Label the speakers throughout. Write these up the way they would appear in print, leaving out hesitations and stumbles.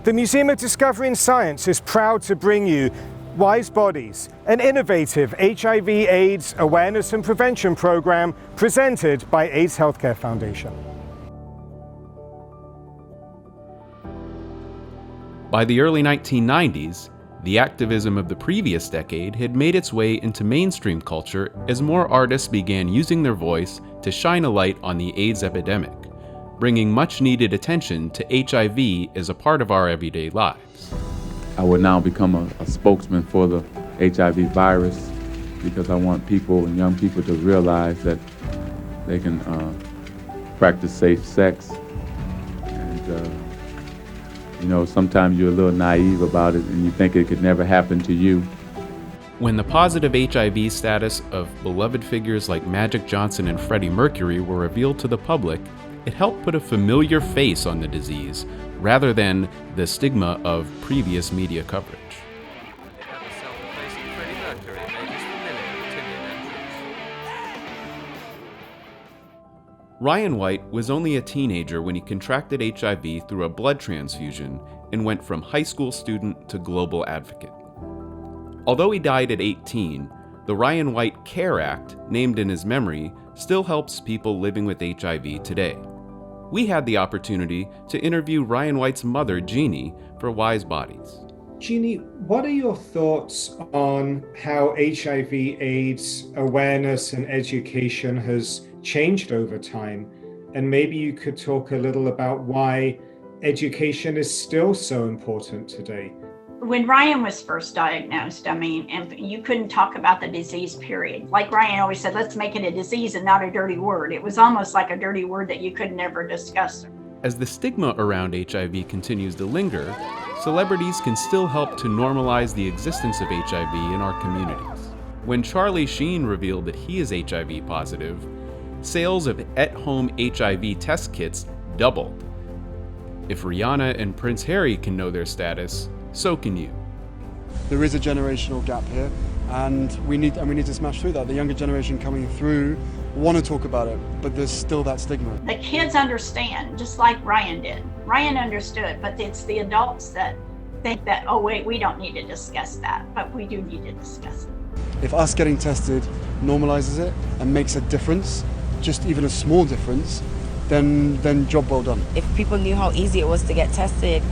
Speaker 1: The Museum of Discovery and Science is proud to bring you Wise Bodies, an innovative HIV/AIDS awareness and prevention program presented by AIDS Healthcare Foundation.
Speaker 2: By the early 1990s, the activism of the previous decade had made its way into mainstream culture as more artists began using their voice to shine a light on the AIDS epidemic, bringing much-needed attention to HIV as a part of our everyday lives.
Speaker 3: I would now become a spokesman for the HIV virus because I want people and young people to realize that they can practice safe sex. And sometimes you're a little naive about it and you think it could never happen to you.
Speaker 2: When the positive HIV status of beloved figures like Magic Johnson and Freddie Mercury were revealed to the public, it helped put a familiar face on the disease rather than the stigma of previous media coverage. Ryan White was only a teenager when he contracted HIV through a blood transfusion and went from high school student to global advocate. Although he died at 18, the Ryan White CARE Act, named in his memory, still helps people living with HIV today. We had the opportunity to interview Ryan White's mother, Jeannie, for Wise Bodies.
Speaker 1: Jeannie, what are your thoughts on how HIV/AIDS awareness and education has changed over time? And maybe you could talk a little about why education is still so important today.
Speaker 4: When Ryan was first diagnosed, and you couldn't talk about the disease, period. Like Ryan always said, let's make it a disease and not a dirty word. It was almost like a dirty word that you could never discuss.
Speaker 2: As the stigma around HIV continues to linger, celebrities can still help to normalize the existence of HIV in our communities. When Charlie Sheen revealed that he is HIV positive, sales of at-home HIV test kits doubled. If Rihanna and Prince Harry can know their status, so can you.
Speaker 5: There is a generational gap here, and we need to smash through that. The younger generation coming through want to talk about it, but there's still that stigma.
Speaker 4: The kids understand, just like Ryan did. Ryan understood, but it's the adults that think that, oh wait, we don't need to discuss that, but we do need to discuss it.
Speaker 5: If us getting tested normalizes it and makes a difference, just even a small difference, then job well done.
Speaker 6: If people knew how easy it was to get tested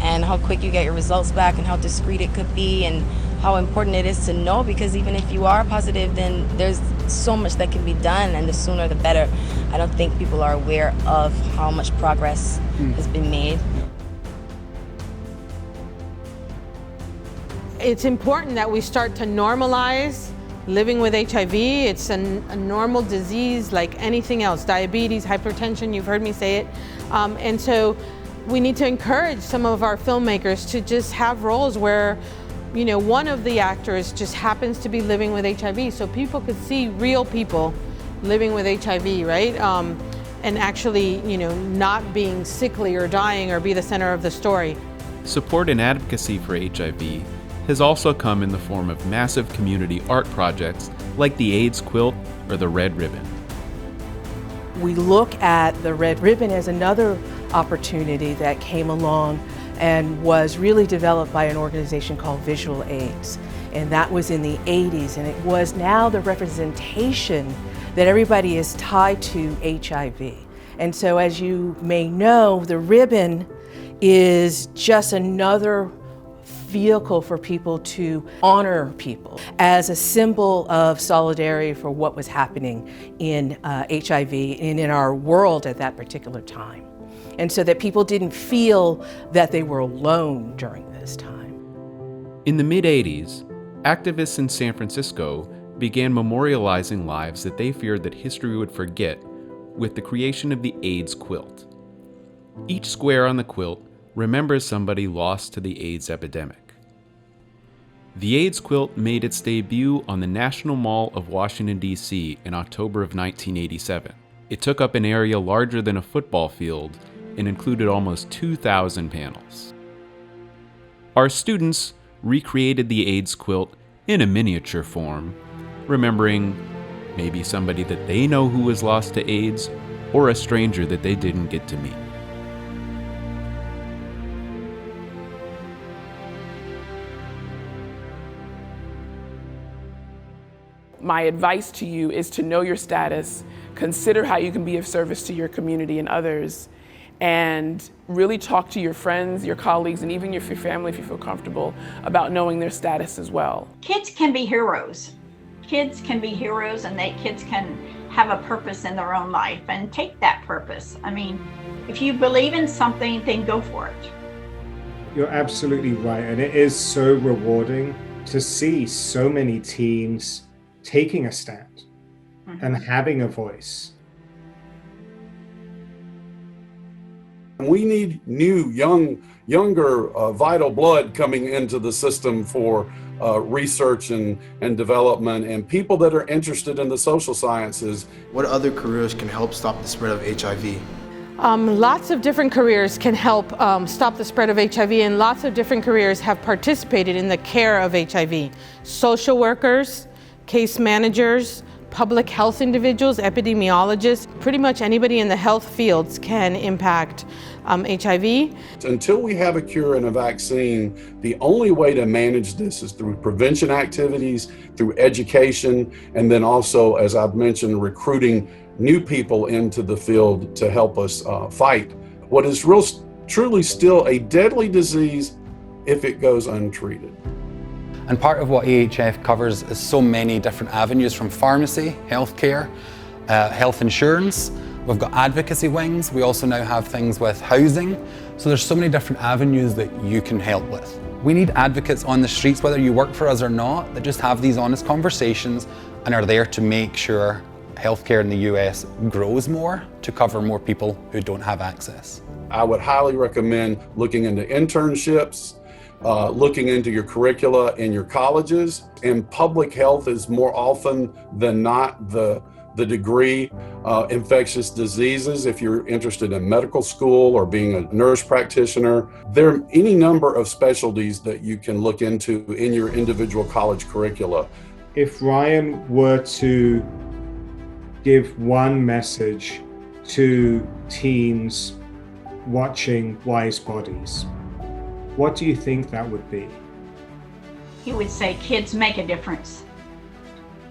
Speaker 6: and how quick you get your results back and how discreet it could be and how important it is to know, because even if you are positive, then there's so much that can be done, and the sooner the better. I don't think people are aware of how much progress has been made.
Speaker 7: It's important that we start to normalize living with HIV. It's a normal disease like anything else. Diabetes, hypertension, you've heard me say it. And so we need to encourage some of our filmmakers to just have roles where, one of the actors just happens to be living with HIV, so people could see real people living with HIV, right? And actually, not being sickly or dying or be the center of the story.
Speaker 2: Support and advocacy for HIV has also come in the form of massive community art projects like the AIDS quilt or the Red Ribbon.
Speaker 8: We look at the Red Ribbon as another opportunity that came along and was really developed by an organization called Visual AIDS. And that was in the 80s, and it was now the representation that everybody is tied to HIV. And so as you may know, the ribbon is just another vehicle for people to honor people as a symbol of solidarity for what was happening in HIV and in our world at that particular time. And so that people didn't feel that they were alone during this time.
Speaker 2: In the mid-'80s, activists in San Francisco began memorializing lives that they feared that history would forget with the creation of the AIDS quilt. Each square on the quilt remembers somebody lost to the AIDS epidemic. The AIDS quilt made its debut on the National Mall of Washington, D.C. in October of 1987. It took up an area larger than a football field and included almost 2,000 panels. Our students recreated the AIDS quilt in a miniature form, remembering maybe somebody that they know who was lost to AIDS or a stranger that they didn't get to meet.
Speaker 9: my advice to you is to know your status, consider how you can be of service to your community and others, and really talk to your friends, your colleagues, and even your family if you feel comfortable about knowing their status as well.
Speaker 4: Kids can be heroes. Kids can be heroes, and kids can have a purpose in their own life and take that purpose. I mean, if you believe in something, then go for it.
Speaker 1: You're absolutely right, and it is so rewarding to see so many teens taking a stand and having a voice.
Speaker 10: We need new, younger, vital blood coming into the system for research and development, and people that are interested in the social sciences.
Speaker 11: What other careers can help stop the spread of HIV?
Speaker 7: Lots of different careers can help stop the spread of HIV, and lots of different careers have participated in the care of HIV. Social workers, case managers, public health individuals, epidemiologists, pretty much anybody in the health fields can impact HIV.
Speaker 10: Until we have a cure and a vaccine, the only way to manage this is through prevention activities, through education, and then also, as I've mentioned, recruiting new people into the field to help us fight what is truly still a deadly disease if it goes untreated.
Speaker 12: And part of what AHF covers is so many different avenues, from pharmacy, healthcare, health insurance. We've got advocacy wings. We also now have things with housing. So there's so many different avenues that you can help with. We need advocates on the streets, whether you work for us or not, that just have these honest conversations and are there to make sure healthcare in the US grows more to cover more people who don't have access.
Speaker 10: I would highly recommend looking into internships, looking into your curricula in your colleges. And public health is more often than not the degree, infectious diseases. If you're interested in medical school or being a nurse practitioner, there are any number of specialties that you can look into in your individual college curricula.
Speaker 1: If Ryan were to give one message to teens watching Wise Bodies, what do you think that would be?
Speaker 4: He would say, kids make a difference.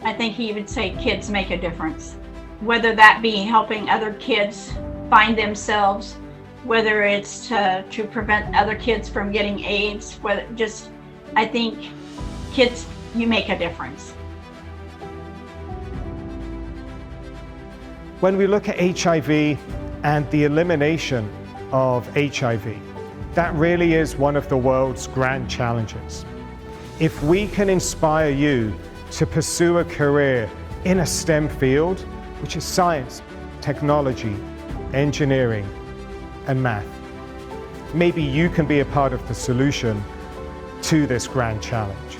Speaker 4: I think he would say kids make a difference. Whether that be helping other kids find themselves, whether it's to prevent other kids from getting AIDS, I think kids, you make a difference.
Speaker 1: When we look at HIV and the elimination of HIV, that really is one of the world's grand challenges. If we can inspire you to pursue a career in a STEM field, which is science, technology, engineering, and math, maybe you can be a part of the solution to this grand challenge.